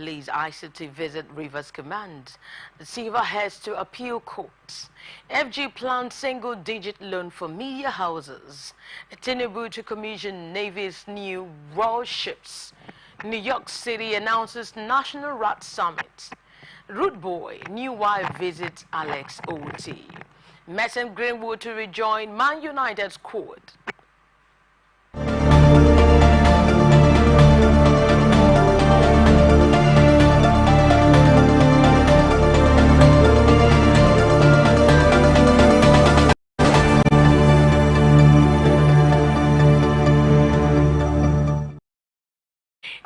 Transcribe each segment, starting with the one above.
Police ICT visit Rivers Command. The Silva heads to appeal courts. FG plans single-digit loan for media houses. Tinubu to commission Navy's new warships. New York City announces National Rat Summit. Root Boy, new wife visits Alex O.T. Mason Greenwood to rejoin Man United's squad.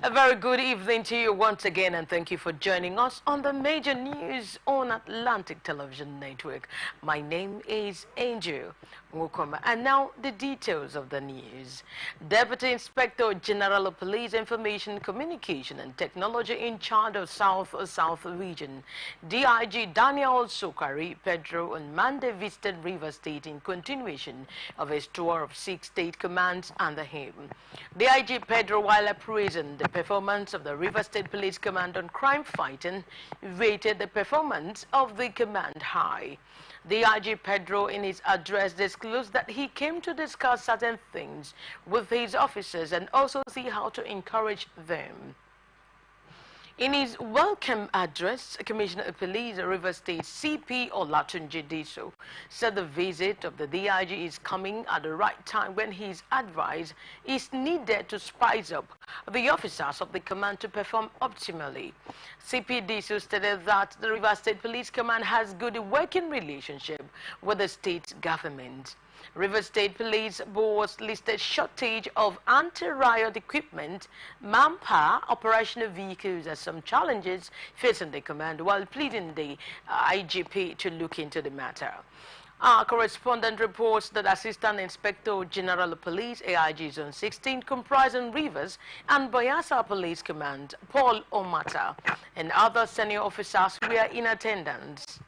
A very good evening to you once again, and thank you for joining us on the major news on Atlantic Television Network. My name is Angel Nwokoma, and now the details of the news. Deputy Inspector General of Police Information Communication and Technology in charge of South Region, DIG Daniel Sokari Pedro, on Monday visited Rivers State in continuation of his tour of 6 state commands under him. DIG Pedro, while appraising the performance of the Rivers State Police Command on crime fighting, rated the performance of the command high. DIG Pedro, in his address, disclosed that he came to discuss certain things with his officers and also see how to encourage them. In his welcome address, Commissioner of Police Rivers State CP Olatunji Diso said the visit of the DIG is coming at the right time when his advice is needed to spice up the officers of the command to perform optimally. CP Diso stated that the Rivers State Police Command has good working relationship with the state government. Rivers State Police Board listed shortage of anti-riot equipment, manpower, operational vehicles as some challenges facing the command, while pleading the IGP to look into the matter. Our correspondent reports that Assistant Inspector General of Police AIG Zone 16, comprising Rivers and Bayelsa Police Command, Paul Omata, and other senior officers were in attendance.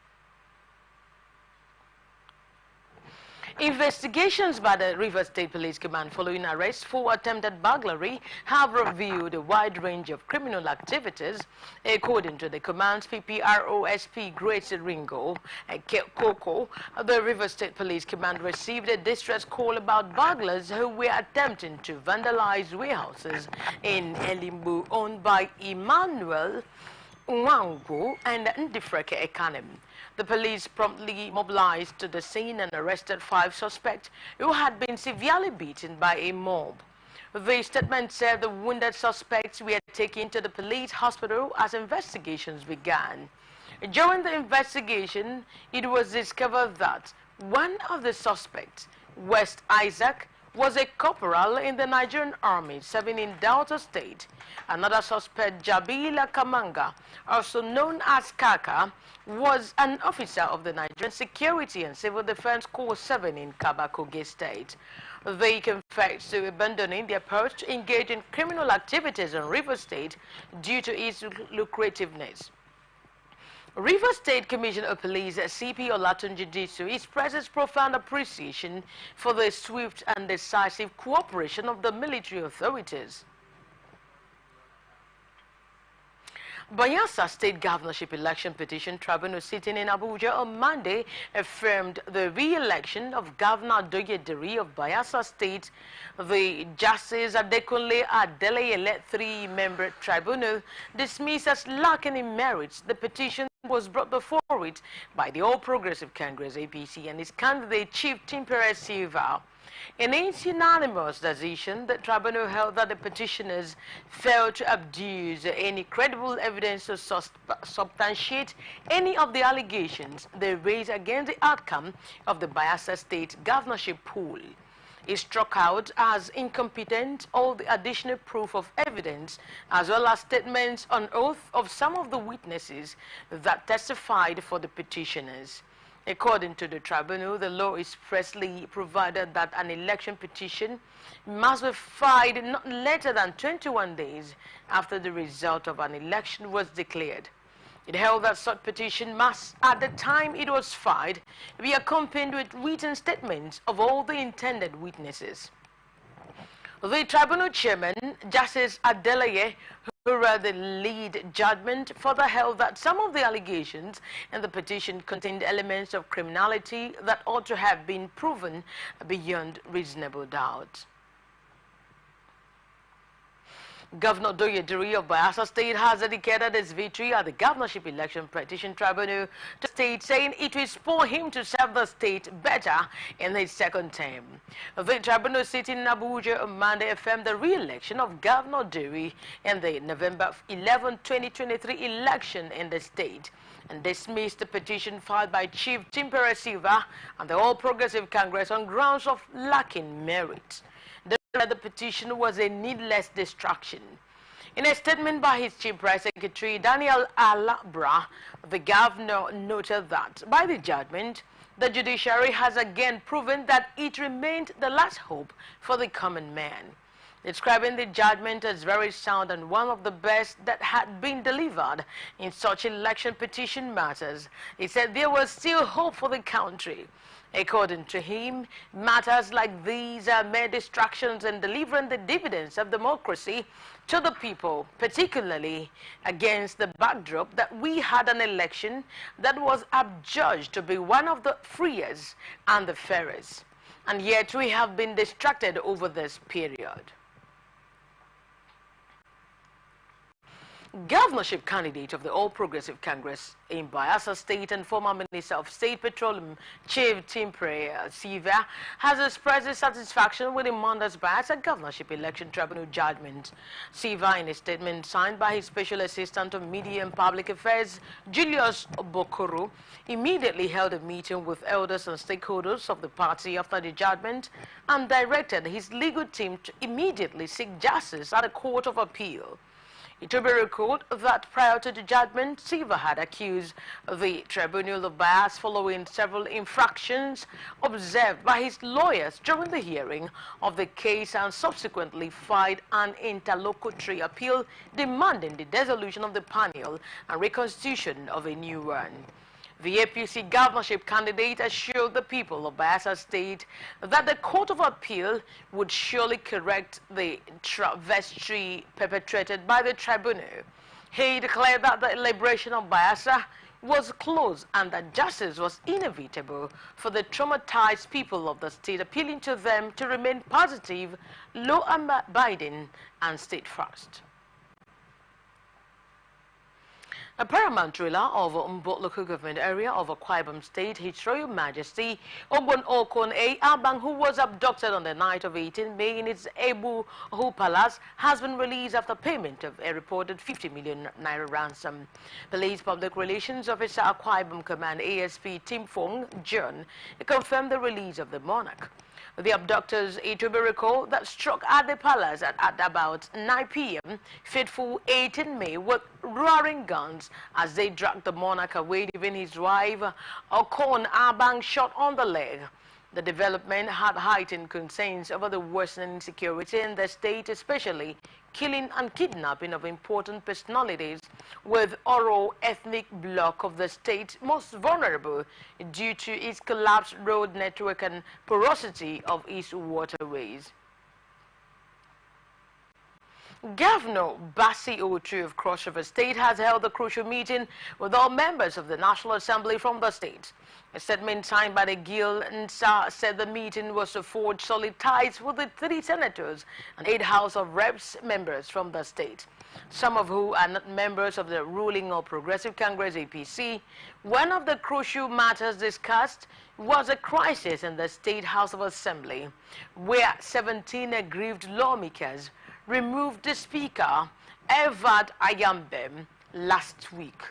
Investigations by the Rivers State Police Command following arrests for attempted burglary have revealed a wide range of criminal activities. According to the command's PPROSP Grace Ringo Koko, the Rivers State Police Command received a distress call about burglars who were attempting to vandalize warehouses in Elimbu owned by Emmanuel Nwangu and Ndifreke Ekanem. The police promptly mobilized to the scene and arrested 5 suspects who had been severely beaten by a mob. The statement said the wounded suspects were taken to the police hospital as investigations began. During the investigation, it was discovered that one of the suspects, West Isaac, was a corporal in the Nigerian army serving in Delta State. Another suspect, Jabila Kamanga, also known as Kaka, was an officer of the Nigerian Security and Civil Defense Corps 7 in Kabakoge State. They confessed to abandoning their post to engage in criminal activities in Rivers State due to its lucrativeness. Rivers State Commissioner of Police CP Olatunji Diso expresses profound appreciation for the swift and decisive cooperation of the military authorities. Bayelsa State Governorship Election Petition Tribunal sitting in Abuja on Monday affirmed the re-election of Governor Doyediri of Bayelsa State. The Justice Adekunle Adeleye-led 3-member tribunal dismissed as lacking in merits the petition was brought before it by the All Progressive Congress APC and its candidate Chief Timpere Silva. In its unanimous decision, the tribunal held that the petitioners failed to adduce any credible evidence to substantiate any of the allegations they raised against the outcome of the Bayelsa State governorship poll. It struck out as incompetent all the additional proof of evidence as well as statements on oath of some of the witnesses that testified for the petitioners. According to the tribunal, the law expressly provided that an election petition must be filed not later than 21 days after the result of an election was declared. It held that such petition must, at the time it was filed, be accompanied with written statements of all the intended witnesses. The tribunal chairman, Justice Adeleye, who read the lead judgment, further held that some of the allegations in the petition contained elements of criminality that ought to have been proven beyond reasonable doubt. Governor Doyediri of Bayelsa State has dedicated his victory at the governorship election petition tribunal to state, saying it will spur him to serve the state better in his second term. The tribunal sitting in Abuja on Monday affirmed the re-election of Governor Diri in the November 11, 2023 election in the state and dismissed the petition filed by Chief Timpere Silva and the All Progressive Congress on grounds of lacking merit. The petition was a needless distraction. In a statement by his chief press secretary, Daniel Alabra, the governor noted that by the judgment, the judiciary has again proven that it remained the last hope for the common man. Describing the judgment as very sound and one of the best that had been delivered in such election petition matters, he said there was still hope for the country. According to him, matters like these are mere distractions in delivering the dividends of democracy to the people, particularly against the backdrop that we had an election that was adjudged to be one of the freest and the fairest. And yet we have been distracted over this period. Governorship candidate of the All Progressive Congress in Bayelsa State and former Minister of State Petroleum, Chief Timpere Silva, has expressed his satisfaction with the Monday's Bayelsa Governorship Election Tribunal judgment. Silva, in a statement signed by his Special Assistant on Media and Public Affairs, Julius Bokoro, immediately held a meeting with elders and stakeholders of the party after the judgment and directed his legal team to immediately seek justice at the Court of Appeal. It will be recalled that prior to the judgment, Silva had accused the tribunal of bias following several infractions observed by his lawyers during the hearing of the case and subsequently filed an interlocutory appeal demanding the dissolution of the panel and reconstitution of a new one. The APC governorship candidate assured the people of Bayelsa State that the Court of Appeal would surely correct the travesty perpetrated by the tribunal. He declared that the liberation of Bayelsa was close and that justice was inevitable for the traumatized people of the state, appealing to them to remain positive, law-abiding, and steadfast. A paramount ruler of Mbot local government area of Akwa Ibom State, His Royal Majesty Ogbon Okon A. Abang, who was abducted on the night of 18 May in its Ebu Hu Palace, has been released after payment of a reported 50 million naira ransom. Police Public Relations Officer Akwa Ibom Command ASP Tim Fong John confirmed the release of the monarch. The abductors, it will be recalled, that struck at the palace at about 9 p.m. fateful 18 May with roaring guns as they dragged the monarch away, leaving his wife, Okon Abang, shot on the leg. The development had heightened concerns over the worsening insecurity in the state, especially killing and kidnapping of important personalities with Oro ethnic bloc of the state most vulnerable due to its collapsed road network and porosity of its waterways. Governor Bassi Otu of Cross River State has held a crucial meeting with all members of the National Assembly from the state. A statement signed by the Gil Nsa said the meeting was to forge solid ties with the 3 senators and 8 House of Reps members from the state, some of who are not members of the ruling or Progressive Congress APC. One of the crucial matters discussed was a crisis in the State House of Assembly, where 17 aggrieved lawmakers removed the Speaker, Evad Ayambem, last week.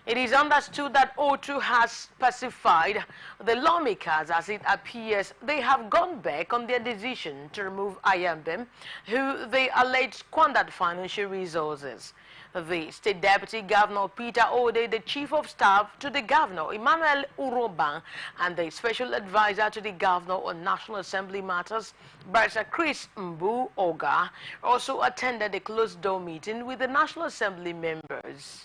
It is understood that O2 has pacified the lawmakers as it appears they have gone back on their decision to remove Ayambem, who they allege squandered financial resources. The State Deputy Governor Peter Ode, the Chief of Staff to the Governor Emmanuel Uroban, and the Special Advisor to the Governor on National Assembly Matters, Barrister Chris Mbu Oga, also attended a closed-door meeting with the National Assembly members.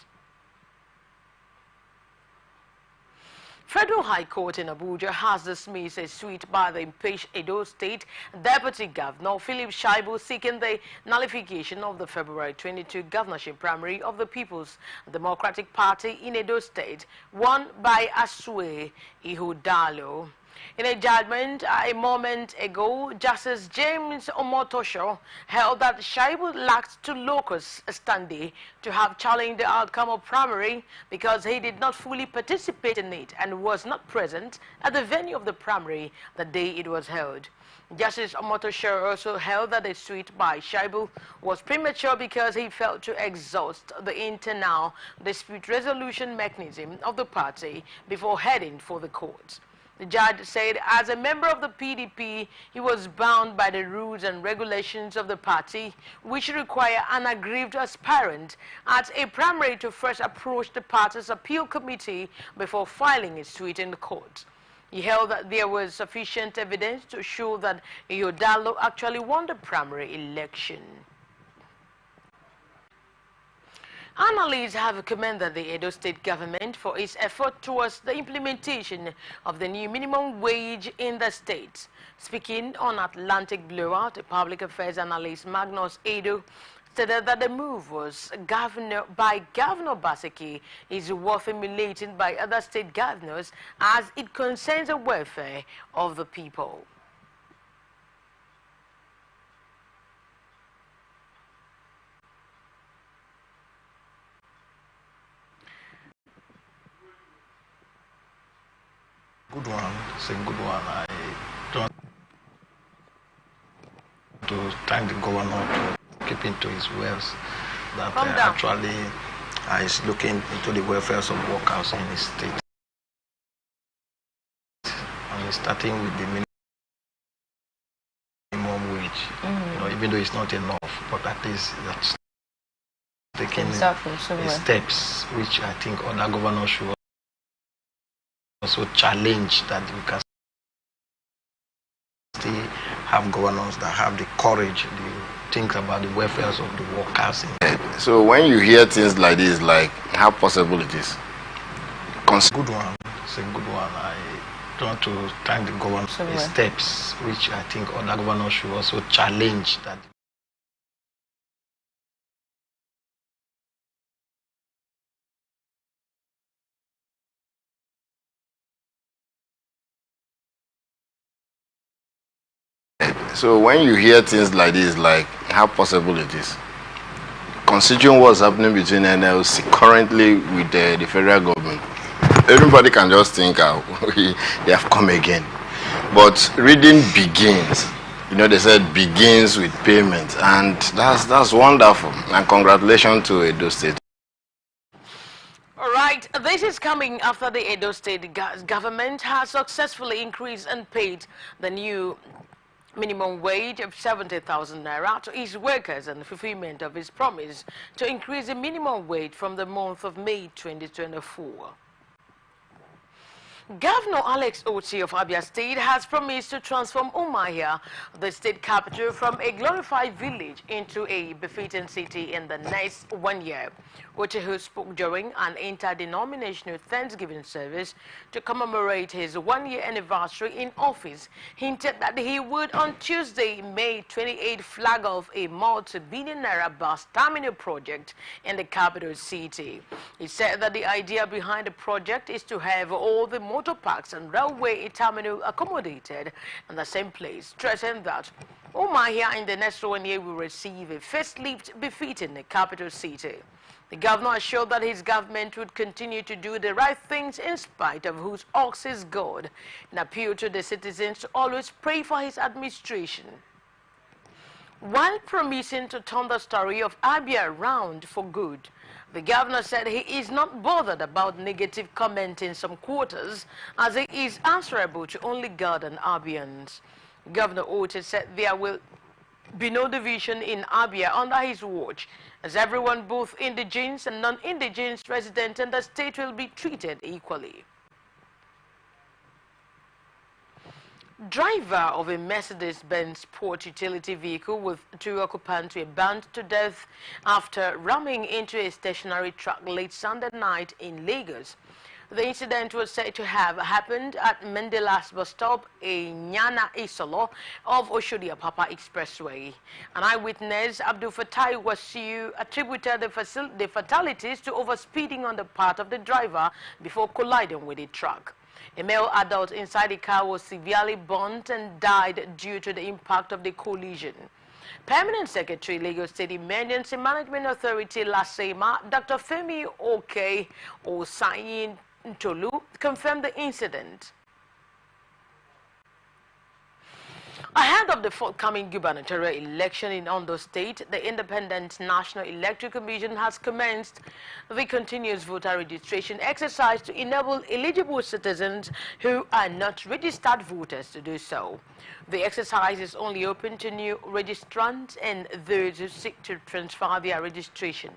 Federal High Court in Abuja has dismissed a suit by the impeached Edo State Deputy Governor Philip Shaibu seeking the nullification of the February 22 governorship primary of the People's Democratic Party in Edo State, won by Asue Ihudalo. In a judgment a moment ago, Justice James Omotosho held that Shaibu lacked two locus standi to have challenged the outcome of primary because he did not fully participate in it and was not present at the venue of the primary the day it was held. Justice Omotosho also held that the suit by Shaibu was premature because he failed to exhaust the internal dispute resolution mechanism of the party before heading for the courts. The judge said as a member of the PDP, he was bound by the rules and regulations of the party, which require an aggrieved aspirant at a primary to first approach the party's appeal committee before filing a suit in the court. He held that there was sufficient evidence to show that Yodalo actually won the primary election. Analysts have commended the Edo State government for its effort towards the implementation of the new minimum wage in the state. Speaking on Atlantic Blowout, a public affairs analyst Magnus Edo stated that the move was Governor Baseki is worth emulating by other state governors as it concerns the welfare of the people. Good one, it's a good one. I don't want to thank the governor for keeping to his words that actually is looking into the welfare of workers in his state. And he's starting with the minimum wage. You know, even though it's not enough, but at least that's taking steps which I think other governors should also challenge, that we can still have governors that have the courage to think about the welfare of the workers. So when you hear things like this, like how possible it is? Good one, it's a good one. I want to thank the governor for the steps which I think other governors should also challenge, that So when you hear things like this, like how possible it is? Considering what's happening between NLC currently with the federal government, everybody can just think they have come again. But reading begins. You know, they said begins with payment, and that's wonderful. And congratulations to Edo State. All right, this is coming after the Edo State government has successfully increased and paid the new minimum wage of 70,000 naira to its workers and fulfillment of its promise to increase the minimum wage from the month of May 2024. Governor Alex Oti of Abia State has promised to transform Umuahia, the state capital, from a glorified village into a befitting city in the next 1 year. Oti, who spoke during an interdenominational Thanksgiving service to commemorate his 1-year anniversary in office, hinted that he would on Tuesday, May 28, flag off a multi-billion naira bus terminal project in the capital city. He said that the idea behind the project is to have all the motor parks and railway terminal accommodated in the same place, stressing that Umuahia in the next 1 year will receive a facelift befitting the capital city. The governor assured that his government would continue to do the right things in spite of whose ox is God, and appealed to the citizens to always pray for his administration. While promising to turn the story of Abia around for good, the governor said he is not bothered about negative comment in some quarters, as he is answerable to only God and Abians. Governor Oti said there will be no division in Abia under his watch, as everyone, both indigenous and non-indigenous residents in the state, will be treated equally. Driver of a Mercedes-Benz sport utility vehicle with 2 occupants were burned to death after ramming into a stationary truck late Sunday night in Lagos. The incident was said to have happened at Mendelas bus stop in Nyana Isolo of Oshodi Papa Expressway. An eyewitness, Abdul Fatai Wasiu, attributed the fatalities to overspeeding on the part of the driver before colliding with a truck. A male adult inside the car was severely burnt and died due to the impact of the collision. Permanent Secretary, Lagos State Emergency Management Authority, LASEMA, Dr. Femi Oke Osayin Ntolu, confirmed the incident. Ahead of the forthcoming gubernatorial election in Ondo State, the Independent National Electoral Commission has commenced the continuous voter registration exercise to enable eligible citizens who are not registered voters to do so. The exercise is only open to new registrants and those who seek to transfer their registration.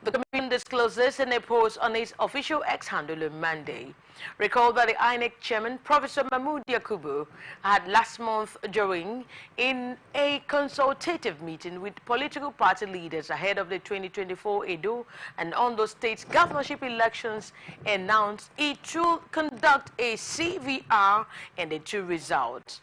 The Commission disclosed this in a post on its official X handle on Monday. Recall that the INEC chairman, Professor Mahmoud Yakubu, had last month during in a consultative meeting with political party leaders ahead of the 2024 Edo and Ondo State's governorship elections announced it will conduct a CVR and the two results.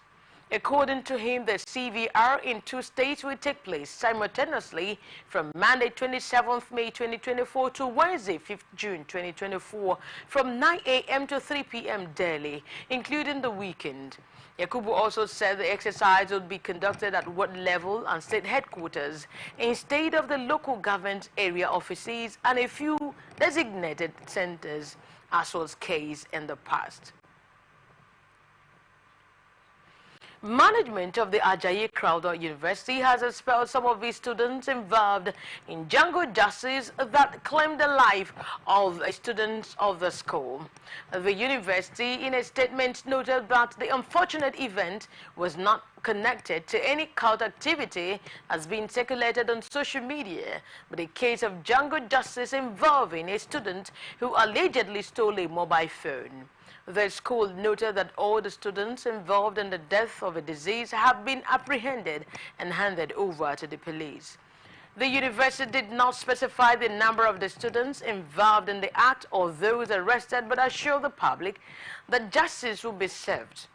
According to him, the CVR in two states will take place simultaneously from Monday 27th May 2024 to Wednesday 5th June 2024 from 9 a.m. to 3 p.m. daily, including the weekend. Yakubu also said the exercise would be conducted at ward level and state headquarters instead of the local government area offices and a few designated centers, as was the case in the past. Management of the Ajayi Crowther University has expelled some of its students involved in jungle justice that claimed the life of students of the school. The university, in a statement, noted that the unfortunate event was not connected to any cult activity has been circulated on social media, but a case of jungle justice involving a student who allegedly stole a mobile phone. The school noted that all the students involved in the death of a deceased have been apprehended and handed over to the police. The university did not specify the number of the students involved in the act or those arrested, but assured the public that justice will be served.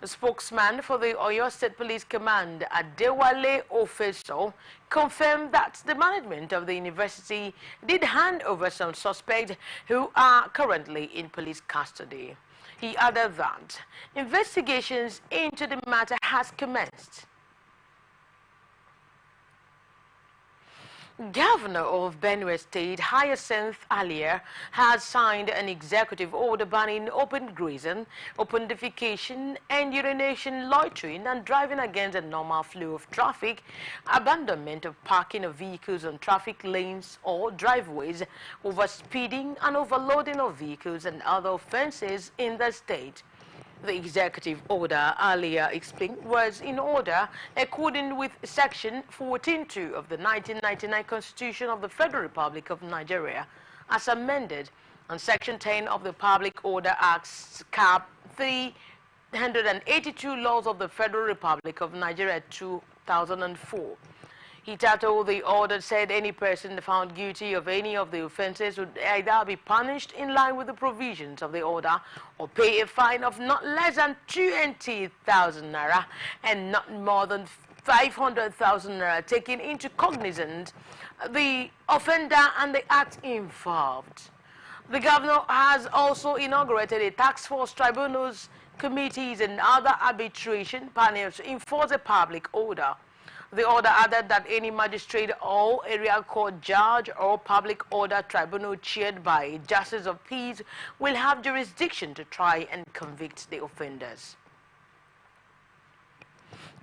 The spokesman for the Oyo State Police Command, Adewale Ofeso, confirmed that the management of the university did hand over some suspects who are currently in police custody. He added that investigations into the matter has commenced. Governor of Benue State, Hyacinth Alia, has signed an executive order banning open grazing, open defecation, and urination, loitering, and driving against a normal flow of traffic, abandonment of parking of vehicles on traffic lanes or driveways, overspeeding and overloading of vehicles, and other offenses in the state. The executive order, Alia explained, was in order according with Section 14(2) of the 1999 Constitution of the Federal Republic of Nigeria, as amended, and Section 10 of the Public Order Acts, Cap. 382 Laws of the Federal Republic of Nigeria 2004. He titled the order said any person found guilty of any of the offenses would either be punished in line with the provisions of the order or pay a fine of not less than 20,000 naira and not more than 500,000 naira, taking into cognizance the offender and the act involved. The governor has also inaugurated a task force, tribunals, committees, and other arbitration panels to enforce a public order. The order added that any magistrate or area court judge or public order tribunal chaired by a justice of peace will have jurisdiction to try and convict the offenders.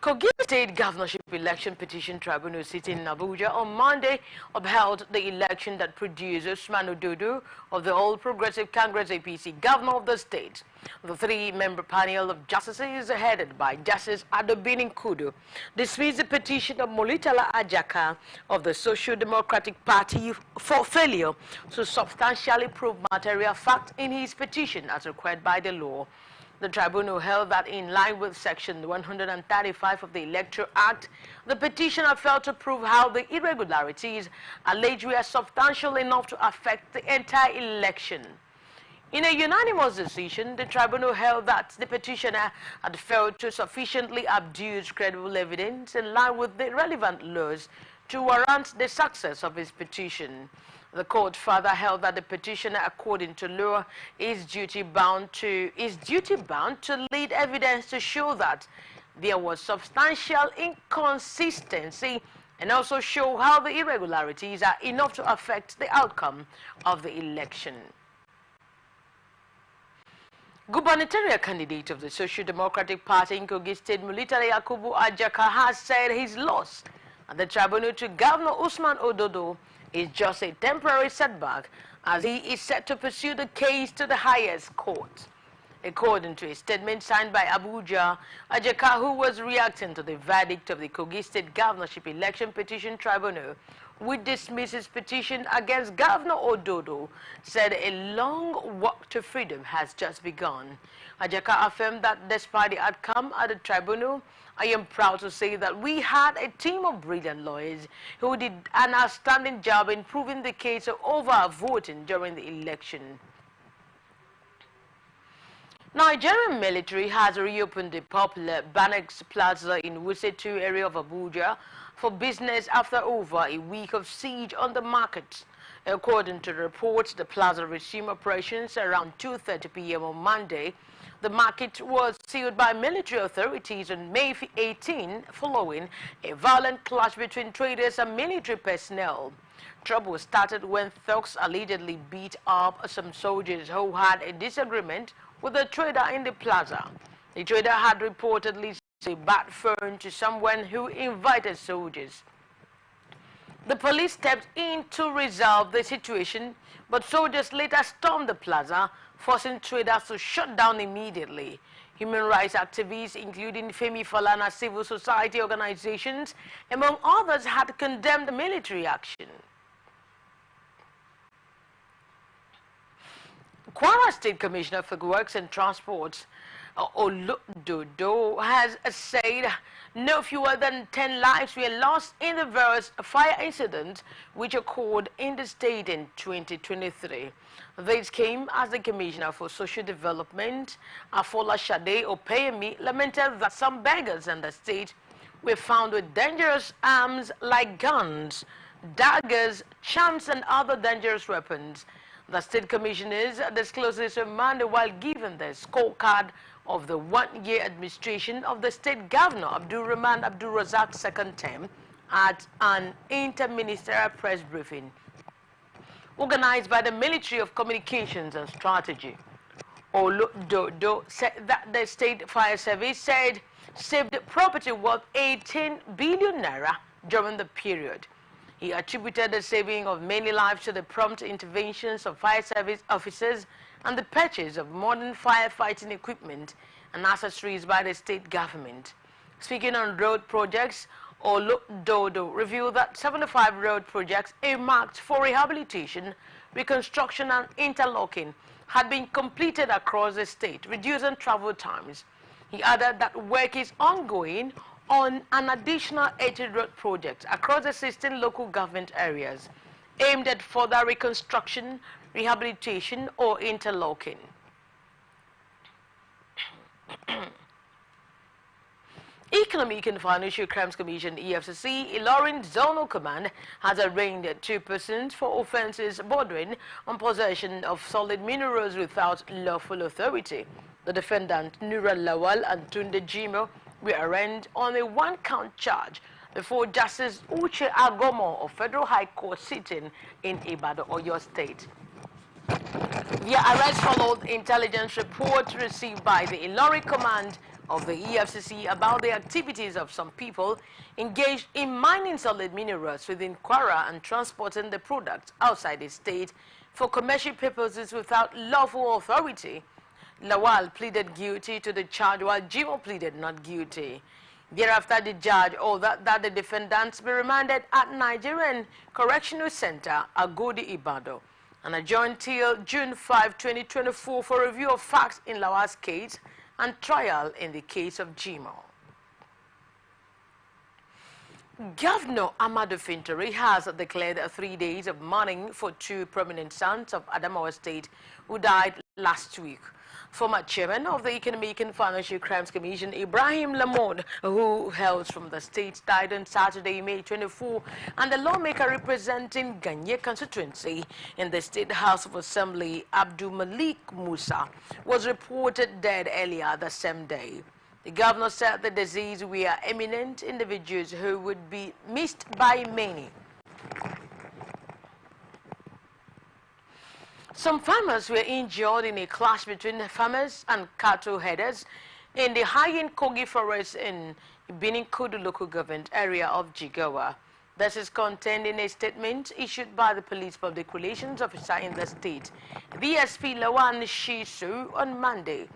Kogi State Governorship Election Petition Tribunal sitting in Abuja on Monday upheld the election that produced Usman Ododo of the All Progressive Congress APC governor of the state. The three-member panel of justices headed by Justice Adobini Kudu dismissed the petition of Molitala Ajaka of the Social Democratic Party for failure to substantially prove material fact in his petition as required by the law. The tribunal held that in line with Section 135 of the Electoral Act, the petitioner failed to prove how the irregularities alleged were substantial enough to affect the entire election. In a unanimous decision, the tribunal held that the petitioner had failed to sufficiently adduce credible evidence in line with the relevant laws to warrant the success of his petition. The court further held that the petitioner, according to law, is duty bound to lead evidence to show that there was substantial inconsistency and also show how the irregularities are enough to affect the outcome of the election. Gubernatorial candidate of the Social Democratic Party in Kogi State, Military Yakubu Ajaka, has said his loss at the tribunal to Governor Usman Ododo is just a temporary setback, as he is set to pursue the case to the highest court. According to a statement signed by Abuja, Ajaka, who was reacting to the verdict of the Kogi State Governorship Election Petition Tribunal, which dismissed his petition against Governor Ododo, said a long walk to freedom has just begun. Ajaka affirmed that despite the outcome at the tribunal, I am proud to say that we had a team of brilliant lawyers who did an outstanding job in proving the case of over-voting during the election. Nigerian military has reopened the popular Banex Plaza in Wuse 2 area of Abuja for business after over a week of siege on the market. According to reports, the plaza resumed operations around 2:30 p.m. on Monday. The market was sealed by military authorities on May 18 following a violent clash between traders and military personnel. Trouble started when thugs allegedly beat up some soldiers who had a disagreement with a trader in the plaza. The trader had reportedly sent a bad phone to someone who invited soldiers. The police stepped in to resolve the situation, but soldiers later stormed the plaza, forcing traders to shut down immediately. Human rights activists, including Femi Falana civil society organizations, among others, had condemned the military action. Kwara State Commissioner for Works and Transport, Oludodo, has said no fewer than 10 lives were lost in the various fire incidents which occurred in the state in 2023. This came as the Commissioner for Social Development, Afola Shade Opeyemi, lamented that some beggars in the state were found with dangerous arms like guns, daggers, charms, and other dangerous weapons. The state commissioners disclosed this on Monday while giving the scorecard of the one-year administration of the state governor, Abdul Rahman Abdul Razak's second term, at an inter-ministerial press briefing organized by the Ministry of Communications and Strategy. Oludodo said that the state fire service saved property worth 18 billion naira during the period. He attributed the saving of many lives to the prompt interventions of fire service officers and the purchase of modern firefighting equipment and accessories by the state government. Speaking on road projects, Oludodo revealed that 75 road projects earmarked for rehabilitation, reconstruction and interlocking had been completed across the state, reducing travel times. He added that work is ongoing on an additional 80 road projects across the 16 local government areas aimed at further reconstruction, rehabilitation or interlocking. Economic and Financial Crimes Commission EFCC Ilorin Zonal Command has arraigned 2 persons for offences bordering on possession of solid minerals without lawful authority. The defendant Nura Lawal and Tunde Jimo were arraigned on a 1-count charge before Justice Uche Agomo of Federal High Court sitting in Ibadan, Oyo State. Their arrest followed intelligence reports received by the Ilorin Command of the EFCC about the activities of some people engaged in mining solid minerals within Kwara and transporting the products outside the state for commercial purposes without lawful authority. Lawal pleaded guilty to the charge while Jimo pleaded not guilty. Thereafter, the judge ordered that the defendants be remanded at Nigerian Correctional Center, Agodi, Ibadan, and adjourned till June 5, 2024 for review of facts in Lawal's case and trial in the case of Jimo. Governor Amadou Fintiri has declared 3 days of mourning for 2 prominent sons of Adamawa State who died last week. Former chairman of the Economic and Financial Crimes Commission, Ibrahim Lamond, who hails from the state, died on Saturday, May 24, and the lawmaker representing Ganye constituency in the State House of Assembly, Abdul Malik Musa, was reported dead earlier the same day. The governor said the disease were eminent individuals who would be missed by many. Some farmers were injured in a clash between farmers and cattle headers in the high-end Kogi forest in Bininkudu local government area of Jigawa. This is contained in a statement issued by the police public relations officer in the state, DSP Lawan Shisu, on Monday.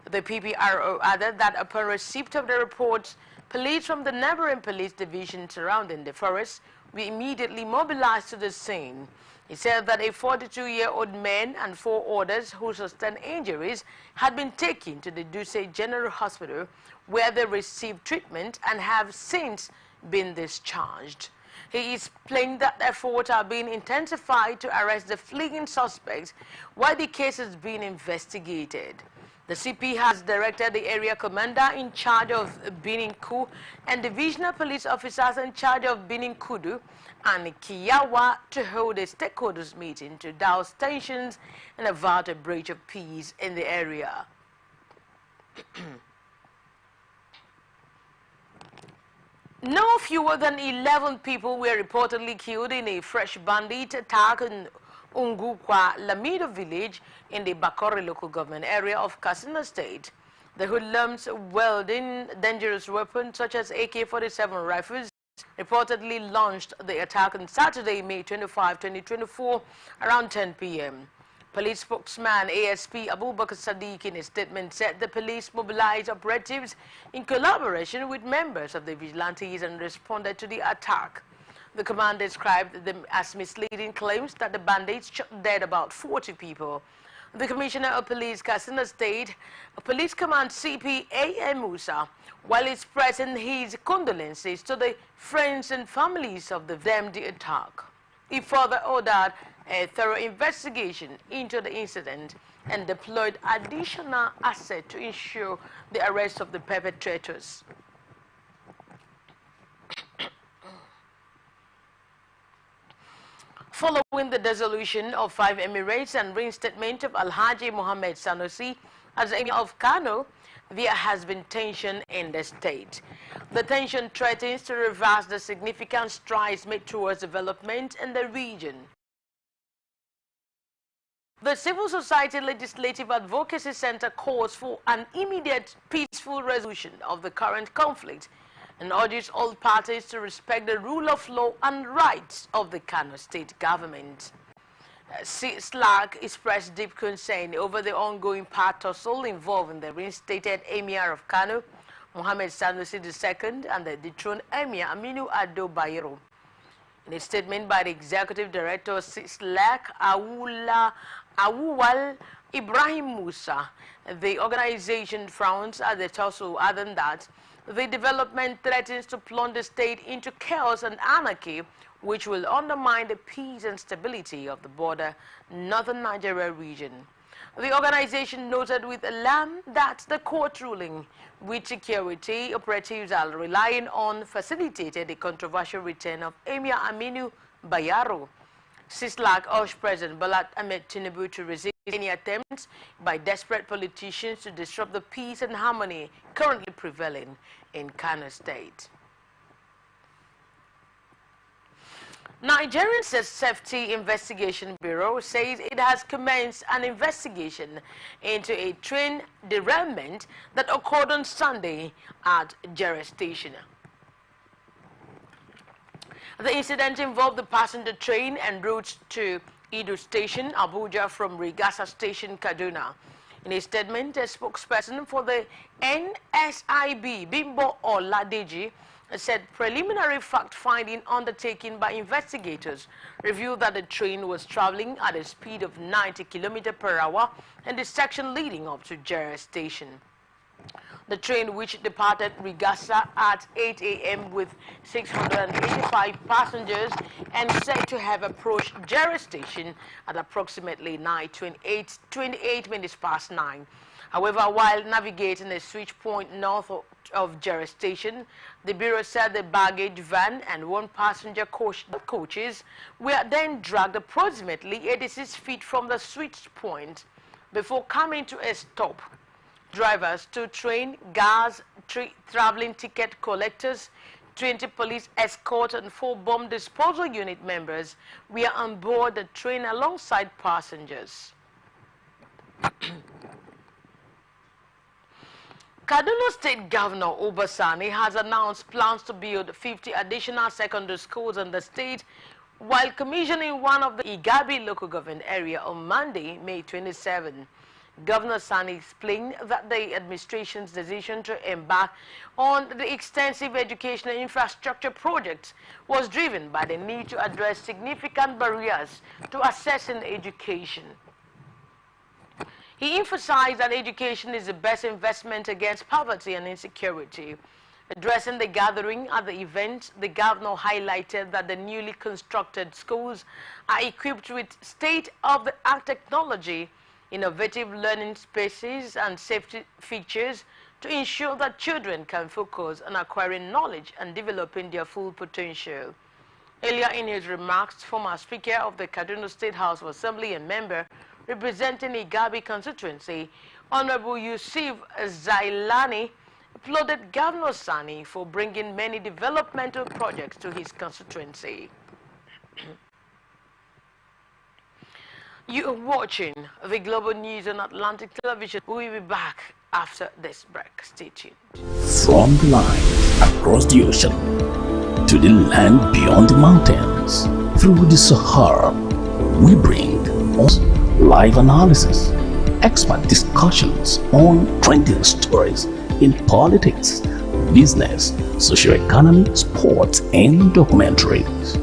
The PPRO added that upon receipt of the reports, police from the neighboring police division surrounding the forest were immediately mobilized to the scene. He said that a 42-year-old man and 4 others who sustained injuries had been taken to the Duse General Hospital, where they received treatment and have since been discharged. He explained that efforts are being intensified to arrest the fleeing suspects while the case is being investigated. The CP has directed the area commander in charge of Bininku and divisional police officers in charge of Bininkudu and Kiyawa to hold a stakeholders meeting to douse tensions and avert a breach of peace in the area. No fewer than 11 people were reportedly killed in a fresh bandit attack in Ungukwa Lamido village in the Bakore local government area of Katsina State. The hoodlums wielding dangerous weapons such as AK-47 rifles reportedly launched the attack on Saturday, May 25, 2024 around 10 p.m. Police spokesman ASP Abubakar Sadiq in a statement said the police mobilized operatives in collaboration with members of the vigilantes and responded to the attack. The command described them as misleading claims that the bandits shot dead about 40 people. The Commissioner of Police, Katsina State Police Command CP A.M. Musa, while expressing his condolences to the friends and families of the victims of the attack, he further ordered a thorough investigation into the incident and deployed additional assets to ensure the arrest of the perpetrators. Following the dissolution of 5 emirates and reinstatement of Alhaji Mohammed Sanusi as Emir of Kano, there has been tension in the state. The tension threatens to reverse the significant strides made towards development in the region. The Civil Society Legislative Advocacy Center calls for an immediate peaceful resolution of the current conflict and urges all parties to respect the rule of law and rights of the Kano state government. SLAC expressed deep concern over the ongoing power tussle involving the reinstated Emir of Kano, Mohammed Sanusi II, and the dethroned Emir Aminu Ado Bayero. In a statement by the Executive Director of SLAC, Awuwal Ibrahim Musa, the organization frowns at the tussle, adding that the development threatens to plunge the state into chaos and anarchy, which will undermine the peace and stability of the border northern Nigeria region. The organization noted with alarm that the court ruling, which security operatives are relying on, facilitated the controversial return of Emir Aminu Bayero. SISLAC urged President Bola Ahmed Tinubu to resist any attempts by desperate politicians to disrupt the peace and harmony currently prevailing in Kano State. Nigerian Safety Investigation Bureau says it has commenced an investigation into a train derailment that occurred on Sunday at Jere Station. The incident involved the passenger train en route to Edo Station, Abuja from Rigasa Station, Kaduna. In a statement, a spokesperson for the NSIB, Bimbo Oladeji, said preliminary fact-finding undertaken by investigators revealed that the train was traveling at a speed of 90 km/h in the section leading up to Jere Station. The train, which departed Rigasa at 8 a.m. with 685 passengers and said to have approached Jere station at approximately 28 minutes past 9. However, while navigating a switch point north of Jere station, the bureau said the baggage van and one passenger coaches were then dragged approximately 86 feet from the switch point before coming to a stop. Drivers, 2 train, guards, 3 traveling ticket collectors, 20 police escort and 4 bomb disposal unit members were on board the train alongside passengers. Kaduna State Governor Obasani has announced plans to build 50 additional secondary schools in the state while commissioning one of the Igabi local government area on Monday, May 27. Governor Sani explained that the administration's decision to embark on the extensive educational infrastructure project was driven by the need to address significant barriers to accessing education. He emphasized that education is the best investment against poverty and insecurity. Addressing the gathering at the event, the governor highlighted that the newly constructed schools are equipped with state-of-the-art technology, innovative learning spaces and safety features to ensure that children can focus on acquiring knowledge and developing their full potential. Earlier in his remarks, former Speaker of the Kaduna State House of Assembly and member representing Igabi constituency, Honorable Yusuf Zailani, applauded Governor Sani for bringing many developmental projects to his constituency. You are watching the Global News on Atlantic Television. We will be back after this break. Stay tuned. From the line across the ocean to the land beyond the mountains, through the Sahara, we bring live analysis, expert discussions on trending stories in politics, business, socio-economy, sports, and documentaries.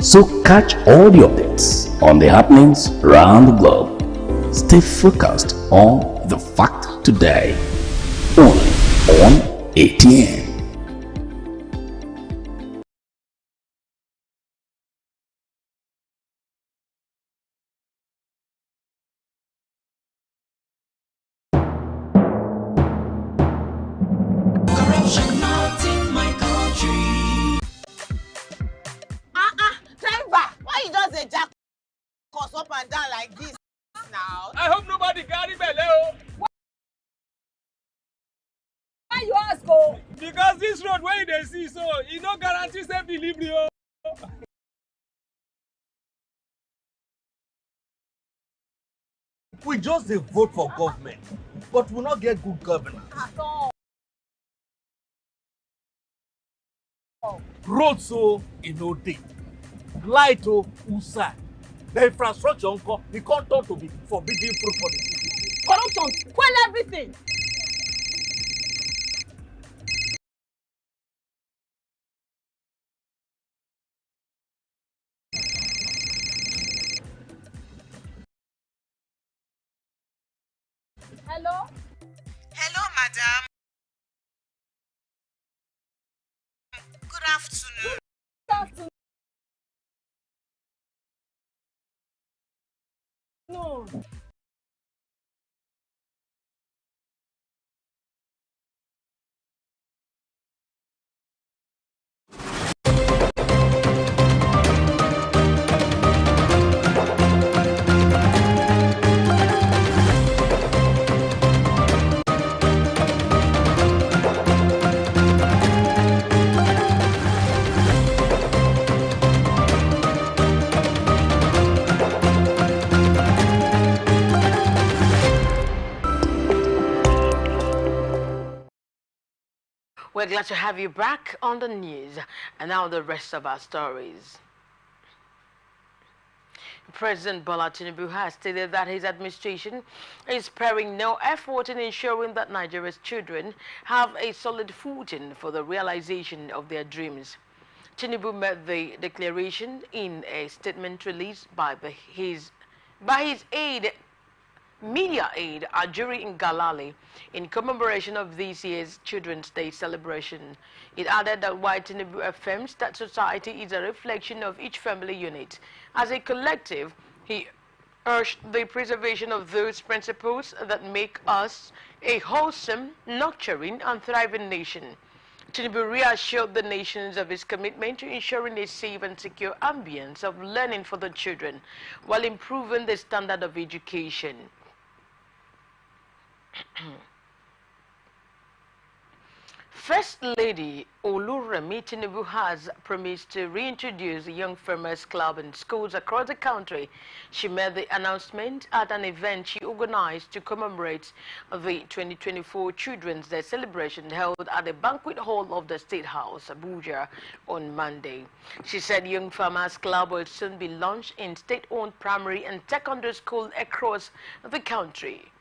So catch all the updates on the happenings around the globe. Stay focused on the fact today, only on ATN. Driver, why you just a jack us up and down like this now? I hope nobody carry belly. Why you ask oh? Because this road where they see, so it no guarantee safe delivery. We just dey vote for government, but we not get good governance. At all. Road so e no dey, light o usai, the infrastructure nko e come turn to be forbidden fruit for the city. Corruption, well everything. Hello? Hello, madam. Good afternoon. Good afternoon. No. We're glad to have you back on the news. And now the rest of our stories. President Bola Tinubu has stated that his administration is sparing no effort in ensuring that Nigeria's children have a solid footing for the realization of their dreams. Tinubu made the declaration in a statement released by his aide media aide Ajuri Ngalali in commemoration of this year's Children's Day celebration. It added that while Tinubu affirms that society is a reflection of each family unit. As a collective, he urged the preservation of those principles that make us a wholesome, nurturing, and thriving nation. Tinubu reassured the nations of his commitment to ensuring a safe and secure ambience of learning for the children while improving the standard of education. First Lady Oluremi Tinubu has promised to reintroduce the Young Farmers Club in schools across the country. She made the announcement at an event she organized to commemorate the 2024 Children's Day celebration held at the banquet hall of the State House, Abuja, on Monday. She said Young Farmers Club will soon be launched in state-owned primary and secondary schools across the country.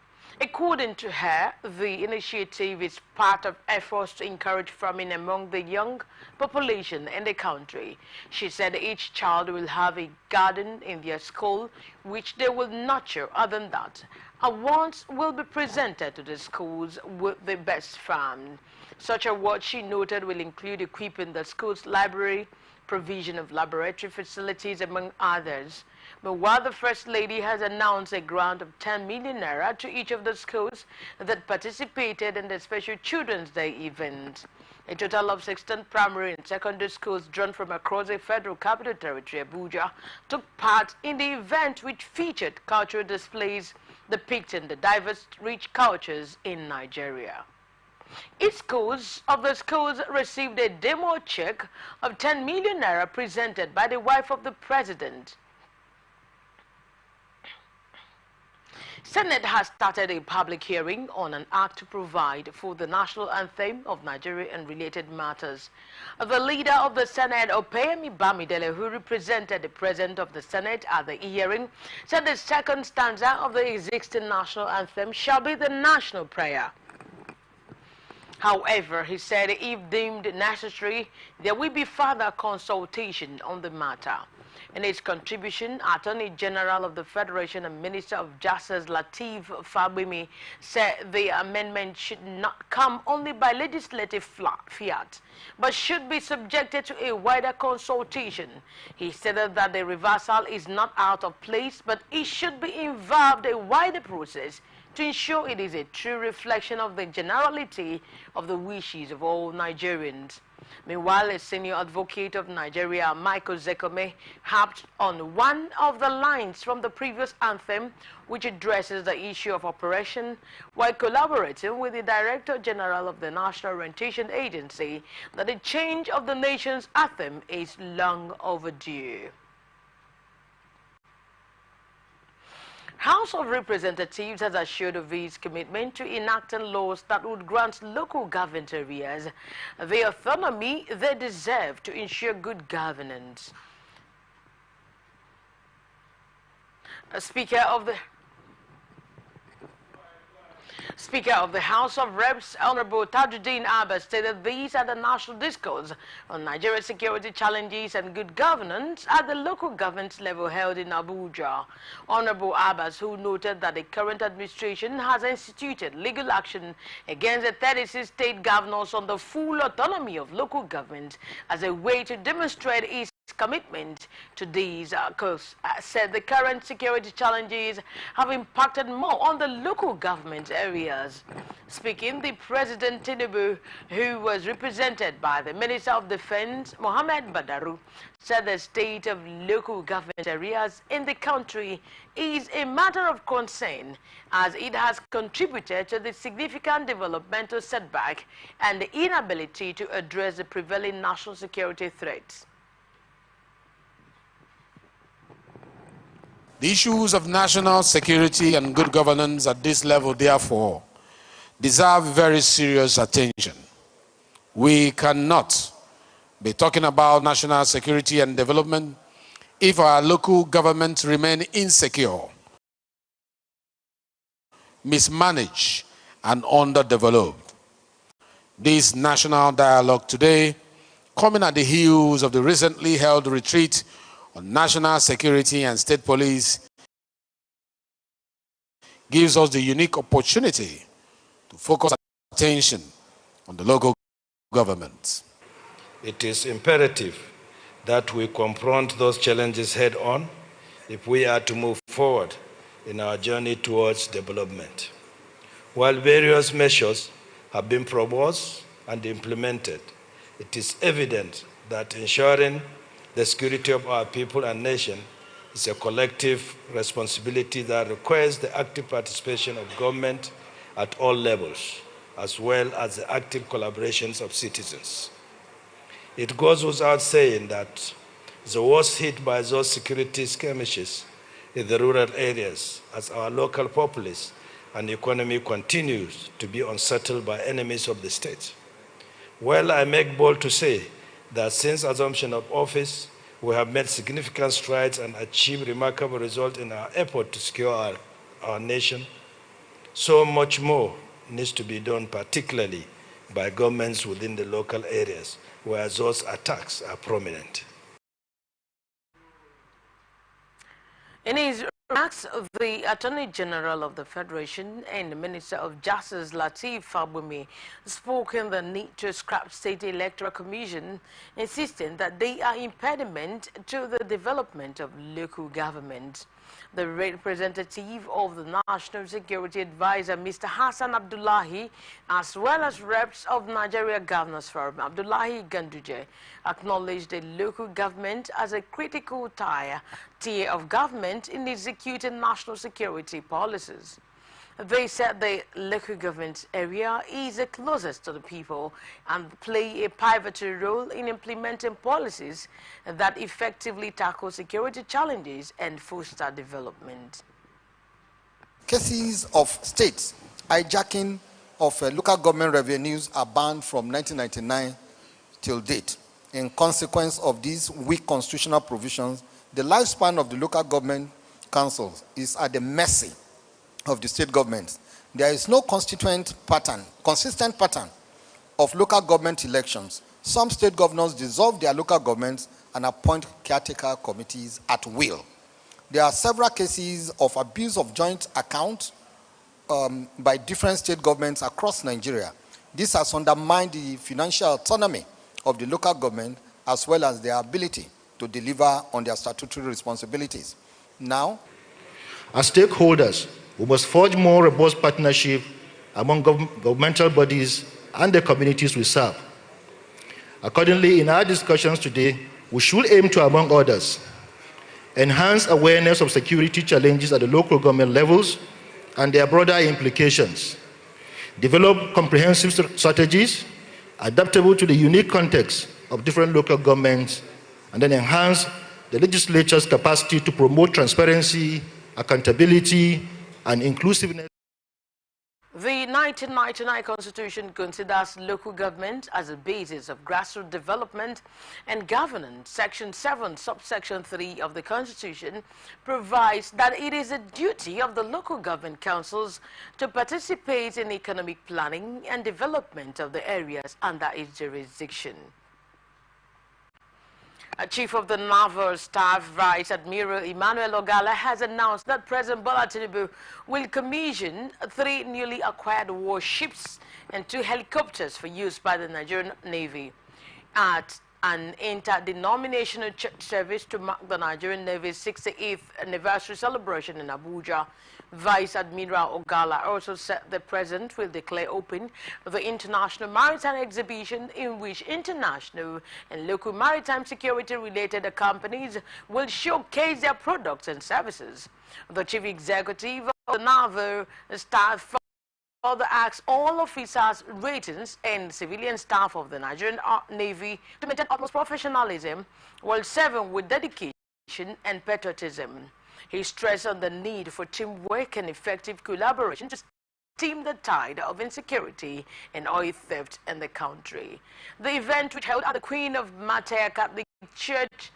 According to her, the initiative is part of efforts to encourage farming among the young population in the country. She said each child will have a garden in their school, which they will nurture. Other than that, awards will be presented to the schools with the best farm. Such awards, she noted, will include equipping the school's library, provision of laboratory facilities, among others. But while the First Lady has announced a grant of 10 million naira to each of the schools that participated in the special Children's Day event, a total of 16 primary and secondary schools drawn from across the Federal Capital Territory, Abuja, took part in the event, which featured cultural displays depicting the diverse rich cultures in Nigeria. Each of the schools received a demo check of 10 million naira presented by the wife of the president. Senate has started a public hearing on an act to provide for the national anthem of Nigeria and related matters. The leader of the Senate, Opeyemi Bamidele, who represented the president of the Senate at the hearing, said the second stanza of the existing national anthem shall be the national prayer. However, he said if deemed necessary, there will be further consultation on the matter. In his contribution, Attorney General of the Federation and Minister of Justice Lateef Fagbemi said the amendment should not come only by legislative fiat, but should be subjected to a wider consultation. He stated that the reversal is not out of place, but it should be involved a wider process to ensure it is a true reflection of the generality of the wishes of all Nigerians. Meanwhile, a senior advocate of Nigeria, Michael Zekome, harped on one of the lines from the previous anthem, which addresses the issue of operation, while collaborating with the Director General of the National Orientation Agency, that the change of the nation's anthem is long overdue. House of Representatives has assured of its commitment to enacting laws that would grant local government areas the autonomy they deserve to ensure good governance. Speaker of the House of Reps, Honorable Tajuddin Abbas, stated these are the national discourse on Nigeria's security challenges and good governance at the local government level held in Abuja. Honorable Abbas, who noted that the current administration has instituted legal action against the 36 state governors on the full autonomy of local government as a way to demonstrate its commitment to these said the current security challenges have impacted more on the local government areas. Speaking, the President Tinubu, who was represented by the Minister of Defense, Mohammed Badaru, said the state of local government areas in the country is a matter of concern as it has contributed to the significant developmental setback and the inability to address the prevailing national security threats. The issues of national security and good governance at this level, therefore, deserve very serious attention. We cannot be talking about national security and development if our local governments remain insecure, mismanaged, and underdeveloped. This national dialogue today, coming at the heels of the recently held retreat on national security and state police, gives us the unique opportunity to focus attention on the local government. It is imperative that we confront those challenges head-on if we are to move forward in our journey towards development. While various measures have been proposed and implemented, it is evident that ensuring the security of our people and nation is a collective responsibility that requires the active participation of government at all levels, as well as the active collaborations of citizens. It goes without saying that the worst hit by those security skirmishes in the rural areas, as our local populace and economy continues to be unsettled by enemies of the state. Well, I make bold to say that since assumption of office, we have made significant strides and achieved remarkable results in our effort to secure our nation. So much more needs to be done, particularly by governments within the local areas where those attacks are prominent. In his remarks, the Attorney General of the Federation and the Minister of Justice Lateef Fagbemi spoke on the need to scrap State Electoral Commission, insisting that they are impediment to the development of local government. The representative of the National Security Advisor, Mr. Hassan Abdullahi, as well as reps of Nigeria Governors Forum, Abdullahi Ganduje, acknowledged the local government as a critical tier of government in executing national security policies. They said the local government area is the closest to the people and play a pivotal role in implementing policies that effectively tackle security challenges and foster development. Cases of states hijacking of local government revenues are banned from 1999 till date. In consequence of these weak constitutional provisions, the lifespan of the local government councils is at the mercy of the state governments. There is no consistent pattern of local government elections. Some state governors dissolve their local governments and appoint caretaker committees at will. There are several cases of abuse of joint accounts by different state governments across Nigeria. This has undermined the financial autonomy of the local government as well as their ability to deliver on their statutory responsibilities. Now, as stakeholders, we must forge more robust partnership among governmental bodies and the communities we serve. Accordingly, in our discussions today, we should aim to, among others, enhance awareness of security challenges at the local government levels and their broader implications, develop comprehensive strategies adaptable to the unique context of different local governments, and then enhance the legislature's capacity to promote transparency, accountability, and inclusiveness. The 1999 Constitution considers local government as a basis of grassroots development and governance. Section 7, subsection 3 of the Constitution provides that it is a duty of the local government councils to participate in economic planning and development of the areas under its jurisdiction. Chief of the Naval Staff, Vice Admiral Emmanuel Ogala, has announced that President Bola Tinubu will commission 3 newly acquired warships and 2 helicopters for use by the Nigerian Navy at an interdenominational church service to mark the Nigerian Navy's 68th anniversary celebration in Abuja. Vice Admiral Ogala also said the President will declare open the International Maritime Exhibition, in which international and local maritime security-related companies will showcase their products and services. The Chief Executive of the Naval Staff further asked all officers, ratings, and civilian staff of the Nigerian Navy to maintain utmost professionalism while serving with dedication and patriotism. He stressed on the need for teamwork and effective collaboration to stem the tide of insecurity and oil theft in the country. The event, which held at the Queen of Matea Catholic Church,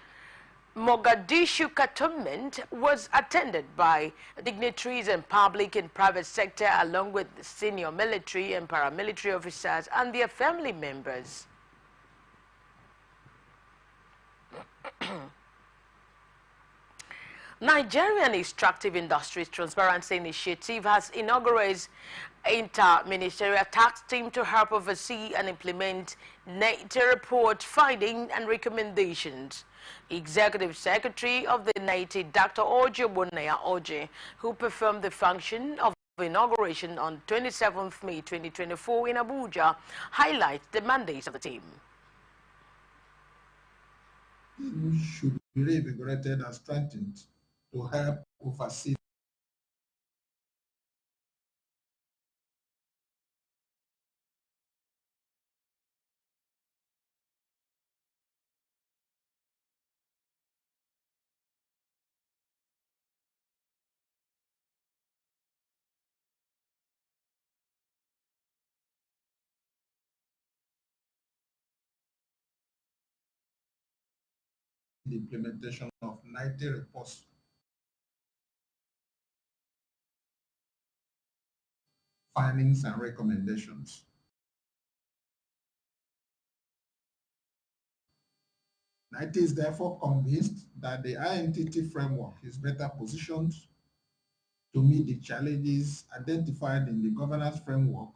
Mogadishu Cantonment, was attended by dignitaries and public and private sector, along with senior military and paramilitary officers and their family members. Nigerian Extractive Industries Transparency Initiative has inaugurated inter-ministerial task team to help oversee and implement NAITI report findings and recommendations. Executive Secretary of the NAITI, Dr. Oji Bonaya Oji, who performed the function of inauguration on 27th May 2024 in Abuja, highlights the mandates of the team. Should be reinvigorated and strengthened to help oversee the implementation of 90 reports findings and recommendations. NITE is therefore convinced that the IMTT framework is better positioned to meet the challenges identified in the governance framework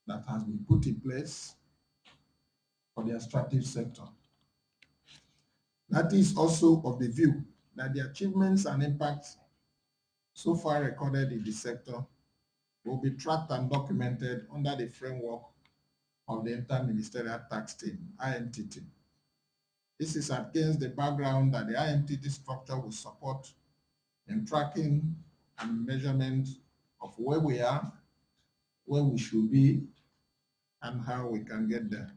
that has been put in place for the extractive sector. NITE is also of the view that the achievements and impacts so far recorded in the sector will be tracked and documented under the framework of the Inter-Ministerial Tax Team, IMTT. This is against the background that the IMTT structure will support in tracking and measurement of where we are, where we should be, and how we can get there.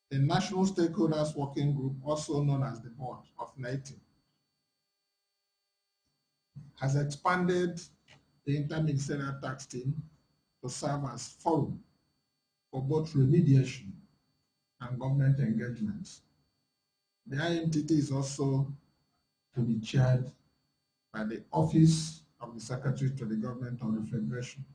The National Stakeholders Working Group, also known as the Board of NITE, has expanded the Inter-Ministerial Tax Team to serve as forum for both remediation and government engagements. The IMTT is also to be chaired by the Office of the Secretary to the Government of the Federation.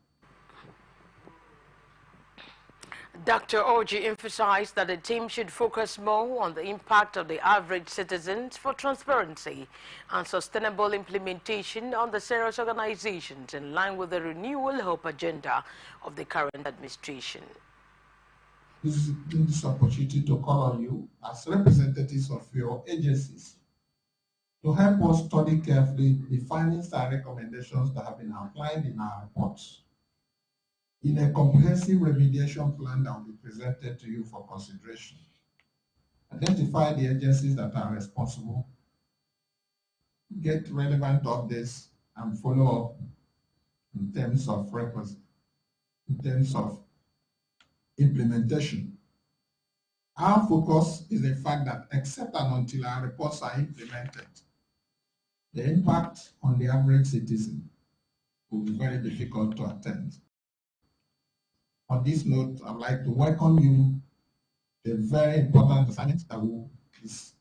Dr. Oji emphasized that the team should focus more on the impact of the average citizens for transparency and sustainable implementation on the serious organizations in line with the renewal hope agenda of the current administration. This is this opportunity to call on you as representatives of your agencies to help us study carefully the findings and recommendations that have been outlined in our reports in a comprehensive remediation plan that will be presented to you for consideration. Identify the agencies that are responsible, get relevant updates, and follow up in terms of implementation. Our focus is the fact that except and until our reports are implemented, the impact on the average citizen will be very difficult to attend. On this note, I'd like to welcome you to a very important assignment that is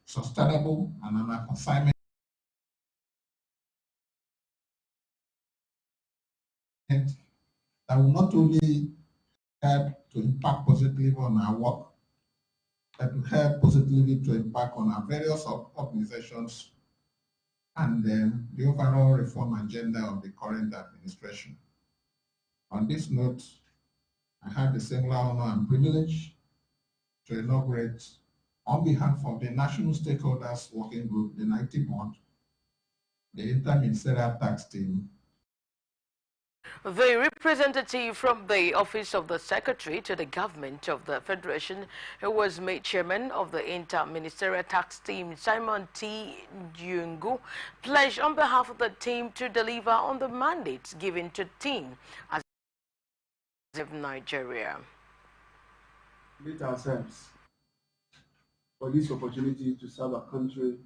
sustainable and an assignment that will not only help to impact positively on our work, but will help positively to impact on our various organizations and the overall reform agenda of the current administration. On this note, I have the singular honor and privilege to inaugurate, on behalf of the National Stakeholders Working Group, the NITE Board, the Inter-Ministerial Tax Team. The representative from the Office of the Secretary to the Government of the Federation, who was made chairman of the Inter-Ministerial Tax Team, Simon T. Jungu, pledged on behalf of the team to deliver on the mandates given to the team as of Nigeria. Meet ourselves for this opportunity to serve our country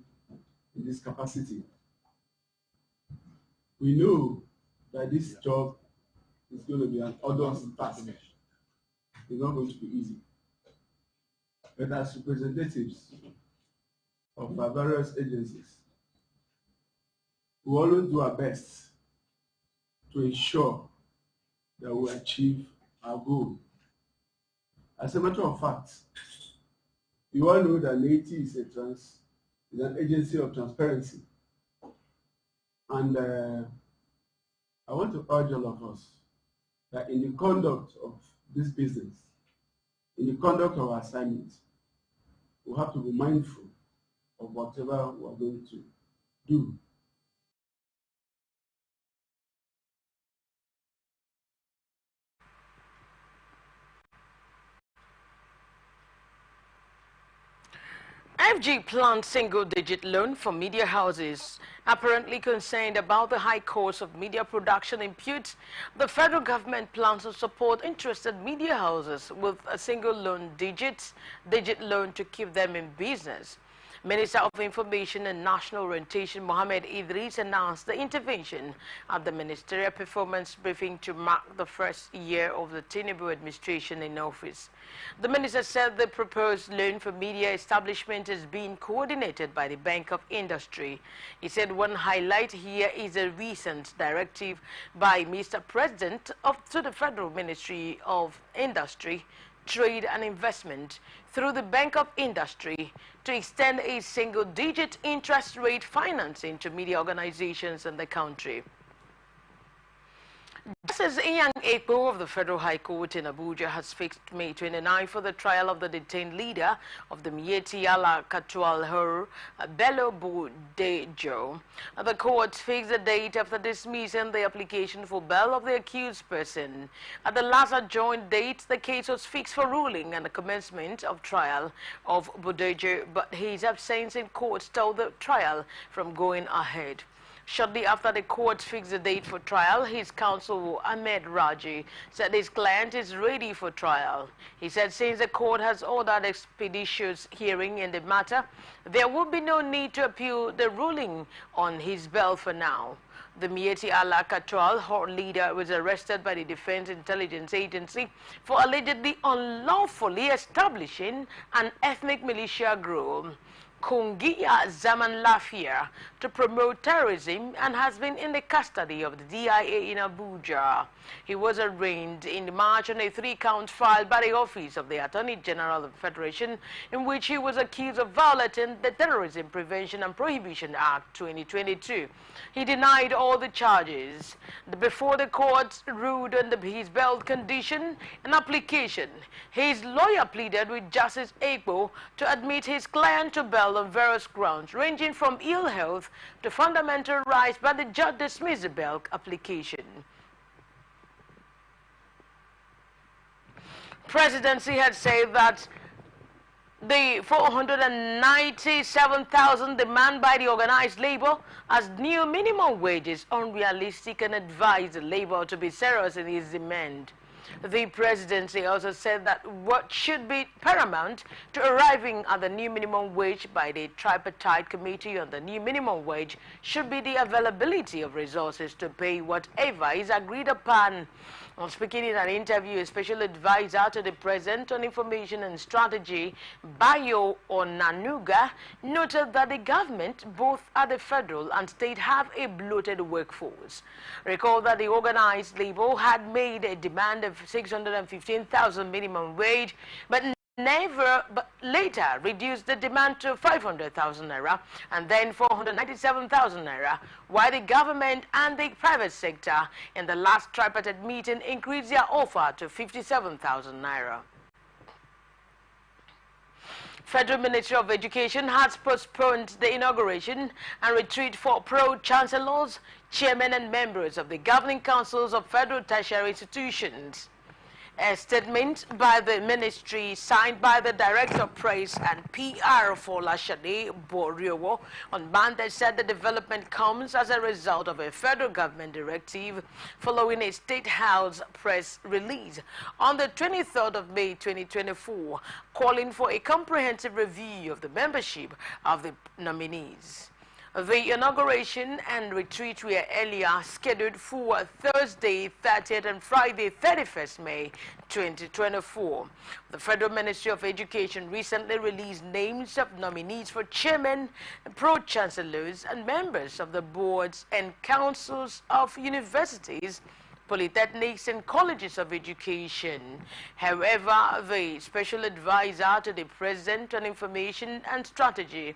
in this capacity. We know that this job is going to be an arduous task. It's not going to be easy. But as representatives of our various agencies, we always do our best to ensure that we achieve our goal. As a matter of fact, you all know that NAITI is a is an agency of transparency. And I want to urge all of us that in the conduct of this business, in the conduct of our assignments, we have to be mindful of whatever we are going to do. FG plans single-digit loan for media houses. Apparently concerned about the high cost of media production imputes, the federal government plans to support interested media houses with a single digit loan to keep them in business. Minister of Information and National Orientation Mohammed Idris announced the intervention at the ministerial performance briefing to mark the first year of the Tinubu administration in office. The minister said the proposed loan for media establishment is being coordinated by the Bank of Industry. He said one highlight here is a recent directive by Mr. President to the Federal Ministry of Industry, Trade and Investment through the Bank of Industry to extend a single-digit interest rate financing to media organizations in the country. Justice Inyang Ekpo of the Federal High Court in Abuja has fixed May 29 for the trial of the detained leader of the Mieti Allah Katual Her, Bello Budejo. The court fixed the date after dismissing the application for bail of the accused person. At the last adjourned date, the case was fixed for ruling and the commencement of trial of Budejo, but his absence in court stalled the trial from going ahead. Shortly after the court fixed the date for trial, his counsel, Ahmed Raji, said his client is ready for trial. He said since the court has ordered expeditious hearing in the matter, there will be no need to appeal the ruling on his bail for now. The Mieti Allah Katwal leader was arrested by the Defense Intelligence Agency for allegedly unlawfully establishing an ethnic militia group, Kungiya Zaman Lafia, to promote terrorism and has been in the custody of the DIA in Abuja. He was arraigned in March on a 3-count file by the Office of the Attorney General of the Federation, in which he was accused of violating the Terrorism Prevention and Prohibition Act 2022. He denied all the charges. Before the court ruled on his bail condition and application, his lawyer pleaded with Justice Ekpo to admit his client to bail on various grounds, ranging from ill health to fundamental rights, but the judge dismissed the bail application. Presidency had said that the 497,000 demand by the organized labor as new minimum wage is unrealistic and advised the labor to be serious in its demand. The presidency also said that what should be paramount to arriving at the new minimum wage by the tripartite committee on the new minimum wage should be the availability of resources to pay whatever is agreed upon. On speaking in an interview, a special advisor to the President on Information and Strategy, Bayo Onanuga, noted that the government, both at the federal and state, have a bloated workforce. Recall that the organized labor had made a demand of 615,000 minimum wage, but later reduced the demand to 500,000 naira and then 497,000 naira, while the government and the private sector in the last tripartite meeting increased their offer to 57,000 naira. Federal Ministry of Education has postponed the inauguration and retreat for pro-chancellors, chairmen and members of the governing councils of federal tertiary institutions. A statement by the ministry signed by the Director of Press and PR for Lashade Boriowo on Monday said the development comes as a result of a federal government directive following a State House press release on the 23rd of May 2024 calling for a comprehensive review of the membership of the nominees. The inauguration and retreat were earlier scheduled for Thursday 30th and Friday 31st May 2024. The Federal Ministry of Education recently released names of nominees for chairmen, pro-chancellors and members of the boards and councils of universities, polytechnics and colleges of education. However, the special advisor to the President on Information and Strategy,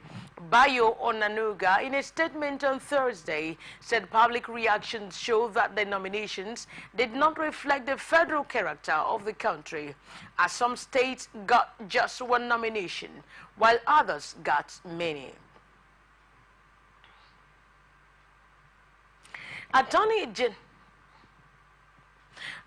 Bayo Onanuga, in a statement on Thursday, said public reactions show that the nominations did not reflect the federal character of the country, as some states got just one nomination, while others got many. Attorney General.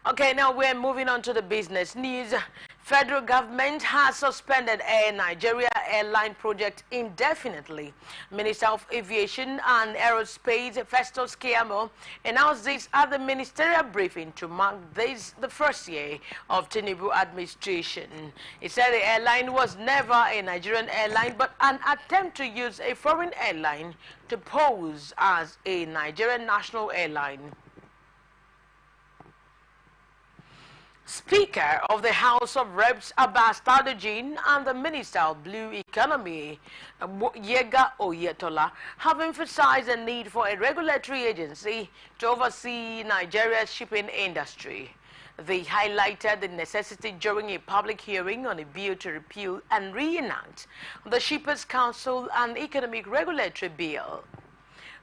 Okay, now we're moving on to the business news. Federal government has suspended Air Nigeria airline project indefinitely. Minister of Aviation and Aerospace Festus Keyamo announced this at the ministerial briefing to mark this the first year of Tinubu administration. He said the airline was never a Nigerian airline but an attempt to use a foreign airline to pose as a Nigerian national airline. Speaker of the House of Reps Abbas Tadujin and the Minister of Blue Economy Yega Oyetola have emphasized the need for a regulatory agency to oversee Nigeria's shipping industry. They highlighted the necessity during a public hearing on a bill to repeal and reenact the Shippers Council and Economic Regulatory Bill.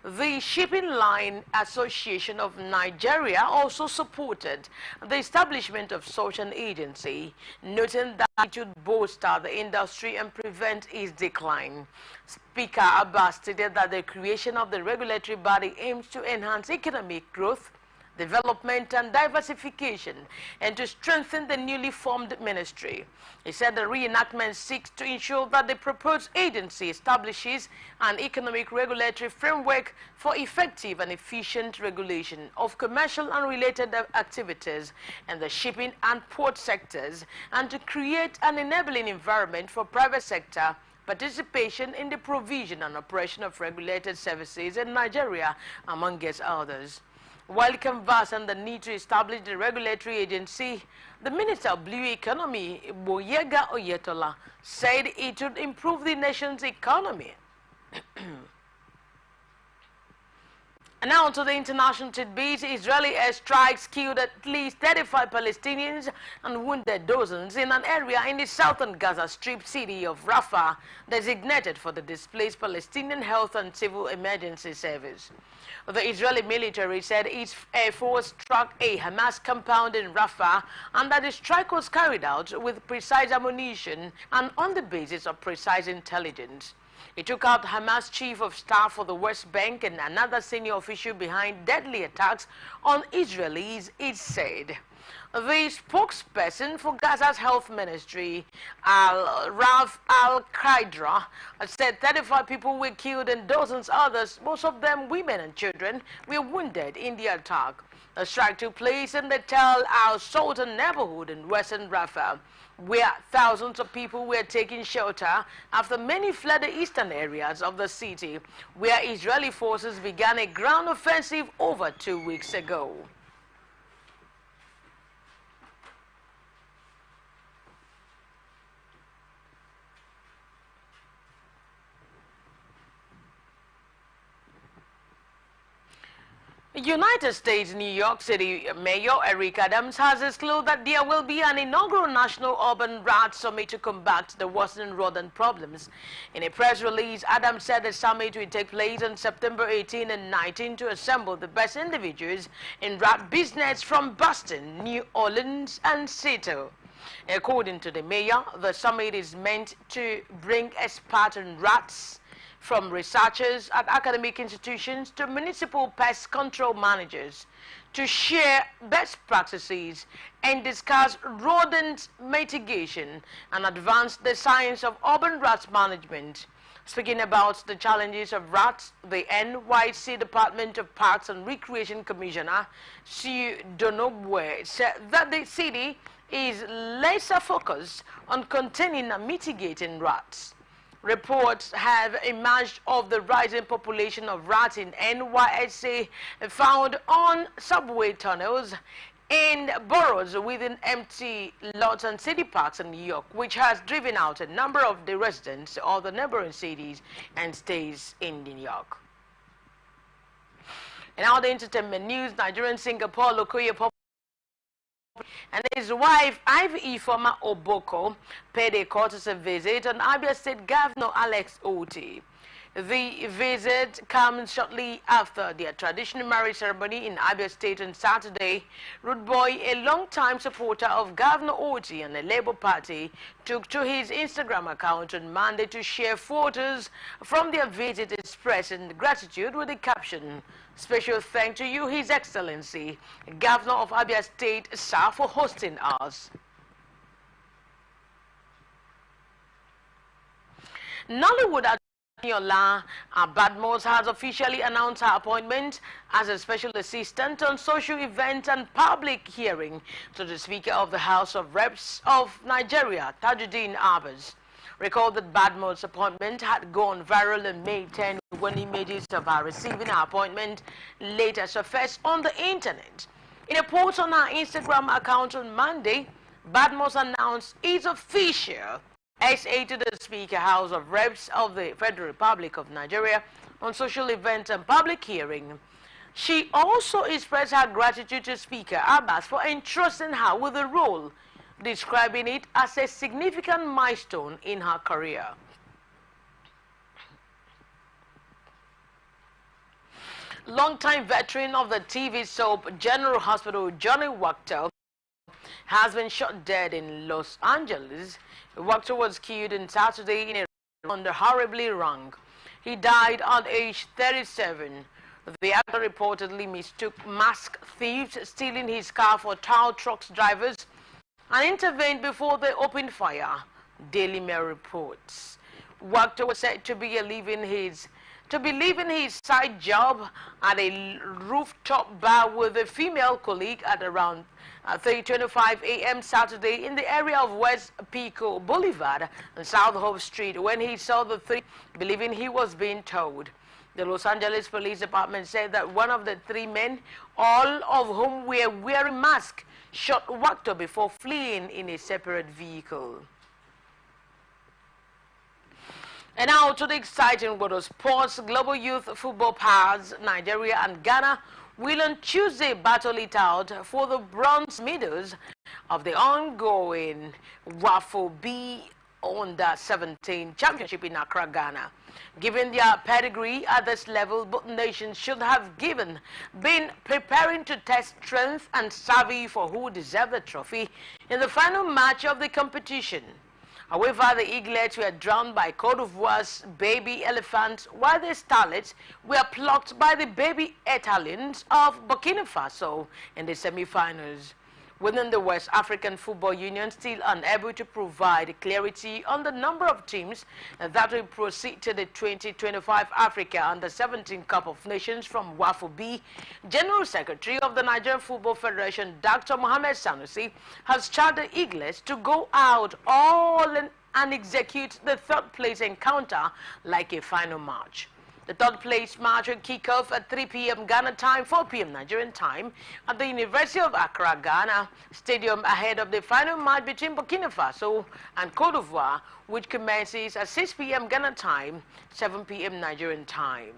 The Shipping Line Association of Nigeria also supported the establishment of such an agency, noting that it would bolster the industry and prevent its decline. Speaker Abbas stated that the creation of the regulatory body aims to enhance economic growth, development and diversification, and to strengthen the newly formed ministry. He said the reenactment seeks to ensure that the proposed agency establishes an economic regulatory framework for effective and efficient regulation of commercial and related activities in the shipping and port sectors, and to create an enabling environment for private sector participation in the provision and operation of regulated services in Nigeria, among others. While conversing the need to establish the regulatory agency, the Minister of Blue Economy, Yega Oyetola, said it would improve the nation's economy. And now to the international tidbits. Israeli airstrikes killed at least 35 Palestinians and wounded dozens in an area in the southern Gaza Strip city of Rafah, designated for the displaced Palestinian Health and Civil Emergency Service. The Israeli military said its air force struck a Hamas compound in Rafah and that the strike was carried out with precise ammunition and on the basis of precise intelligence. It took out Hamas chief of staff for the West Bank and another senior official behind deadly attacks on Israelis, it said. The spokesperson for Gaza's health ministry, Rav Al-Qaidra, said 35 people were killed and dozens others, most of them women and children, were wounded in the attack. The strike took place in the Tel Al-Sultan neighborhood in western Rafah, where thousands of people were taking shelter after many fled the eastern areas of the city, where Israeli forces began a ground offensive over 2 weeks ago. United States New York City Mayor Eric Adams has disclosed that there will be an inaugural National Urban Rat Summit to combat the worsening rodent problems. In a press release, Adams said the summit will take place on September 18 and 19 to assemble the best individuals in rat business from Boston, New Orleans, and Seattle. According to the mayor, the summit is meant to bring experts on rats, from researchers at academic institutions to municipal pest control managers, to share best practices and discuss rodent mitigation and advance the science of urban rats management. Speaking about the challenges of rats, the NYC Department of Parks and Recreation Commissioner, Sue Donobwe, said that the city is laser focused on containing and mitigating rats. Reports have emerged of the rising population of rats in NYC found on subway tunnels and boroughs within empty lots and city parks in New York, which has driven out a number of the residents of the neighboring cities and states in New York. And now the entertainment news, Nigerian singer Paul Okoye and his wife, Ivy Ifoma Oboko, paid a courtesy visit on Abia State Governor Alex Oti. The visit comes shortly after their traditional marriage ceremony in Abia State on Saturday. Rude Boy, a long-time supporter of Governor Oti and the Labour Party, took to his Instagram account on Monday to share photos from their visit, expressing gratitude with the caption, "Special thanks to you, His Excellency, Governor of Abia State, sir, for hosting us." Nollywood Yola Badmos has officially announced her appointment as a special assistant on social events and public hearing to the Speaker of the House of Reps of Nigeria, Tajuddin Abbas. Recall that Badmos' appointment had gone viral on May 10 when images of her receiving her appointment later surfaced on the internet. In a post on her Instagram account on Monday, Badmos announced it's official. SA to the Speaker, House of Reps of the Federal Republic of Nigeria on social events and public hearing. She also expressed her gratitude to Speaker Abbas for entrusting her with the role, describing it as a significant milestone in her career. Longtime veteran of the TV soap General Hospital, Johnny Wachter, has been shot dead in Los Angeles. Wachter was killed on Saturday in a under horribly wrong. He died at age 37. The actor reportedly mistook masked thieves stealing his car for tow trucks drivers and intervened before they opened fire, Daily Mail reports. Wachter was said to be leaving his side job at a rooftop bar with a female colleague at around 3:25 a.m. Saturday in the area of West Pico Boulevard and South Hope Street when he saw the three, believing he was being towed. The Los Angeles Police Department said that one of the three men, all of whom were wearing masks, shot Wachter before fleeing in a separate vehicle. And now to the exciting world of sports. Global youth football powers Nigeria and Ghana will on Tuesday battle it out for the bronze medals of the ongoing WAFO B Under-17 Championship in Accra, Ghana. Given their pedigree at this level, both nations should have been preparing to test strength and savvy for who deserve the trophy in the final match of the competition. However, the Eaglets were drowned by Côte d'Ivoire's Baby Elephants, while the Starlets were plucked by the Baby Italians of Burkina Faso in the semi-finals. Within the West African Football Union, still unable to provide clarity on the number of teams that will proceed to the 2025 Africa Under-17 Cup of Nations from WAFO B, General Secretary of the Nigerian Football Federation, Dr. Mohamed Sanusi, has charged the Eaglets to go out all in and execute the third-place encounter like a final match. The third-place match will kick off at 3 p.m. Ghana time, 4 p.m. Nigerian time at the University of Accra, Ghana Stadium ahead of the final match between Burkina Faso and Côte d'Ivoire, which commences at 6 p.m. Ghana time, 7 p.m. Nigerian time.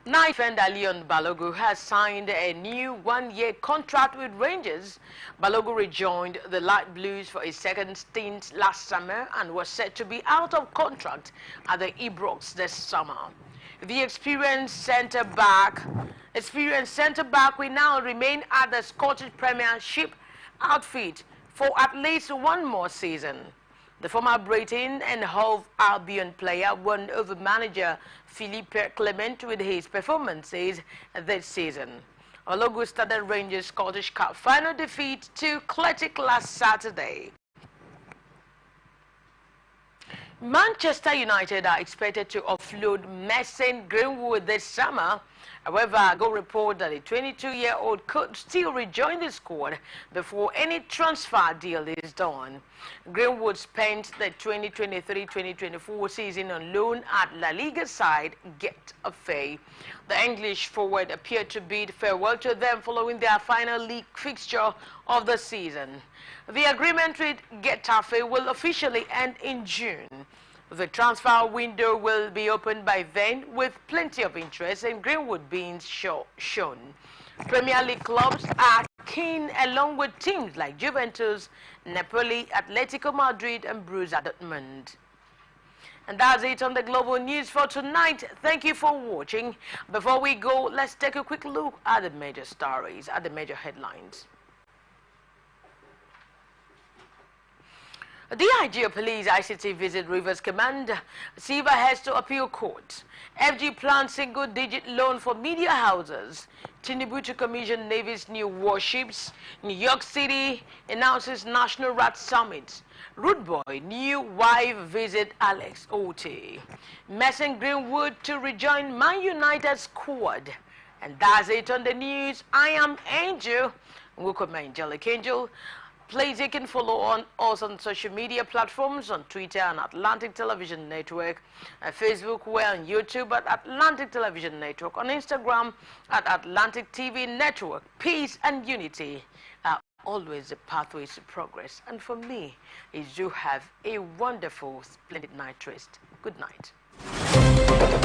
Defender Leon Balogun has signed a new one-year contract with Rangers. Balogun rejoined the Light Blues for his second stint last summer and was set to be out of contract at the Ibrox this summer. The experienced centre-back will now remain at the Scottish Premiership outfit for at least one more season. The former Brighton and Hove Albion player won over manager Philippe Clement with his performances this season. Balogun started Rangers Scottish Cup final defeat to Celtic last Saturday. Manchester United are expected to offload Mason Greenwood this summer. However, Go report that the 22-year-old could still rejoin the squad before any transfer deal is done. Greenwood spent the 2023-2024 season on loan at La Liga side Getafe. The English forward appeared to bid farewell to them following their final league fixture of the season. The agreement with Getafe will officially end in June. The transfer window will be opened by then, with plenty of interest in Greenwood being shown. Premier League clubs are keen, along with teams like Juventus, Napoli, Atletico Madrid and Borussia Dortmund. And that's it on the global news for tonight. Thank you for watching. Before we go, let's take a quick look at the major stories, at the major headlines. The IG of Police ICT visit Rivers Commander. Siva heads to appeal court. FG plans single-digit loan for media houses. Tinubu to commission Navy's new warships. New York City announces National Rat Summit. Rude Boy, new wife visit Alex Ote. Mason Greenwood to rejoin Man United squad. And that's it on the news. I am Angel. Welcome, Angelic Angel. Please, you can follow us on social media platforms, on Twitter and Atlantic Television Network, Facebook, we're on YouTube at Atlantic Television Network, on Instagram at Atlantic TV Network. Peace and unity are always the pathways to progress. And for me, is you have a wonderful, splendid night rest. Good night.